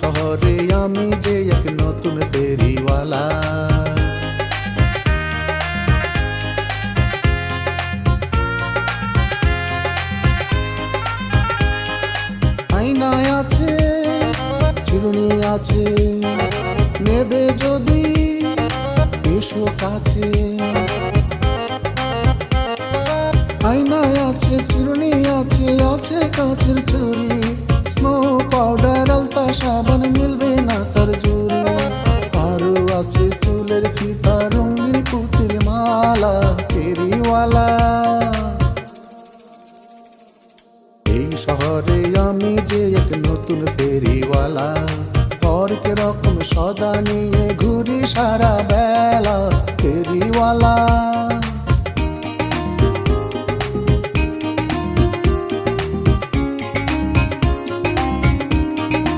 শহরে আমি যে এক নতুন ফেরিওয়ালা। আয়নায় আছে, চিরুনি আছে, নেবে যদি এসো কাছে। আয়নায় আছে, চিরুনি আছে, আছে কাচের চুড়ি, স্নো পাউডার আলতা সাবান মিলবে না তার জুড়ি। আরো আছে চুলের ফিতা, রঙিন পুতির মালা, ফেরিওয়ালা। এই শহরে আমি যে এক নতুন ফেরিওয়ালা, হরেক রকম সদা নিয়ে ঘুরি সারা বেলা, ফেরিওয়ালা।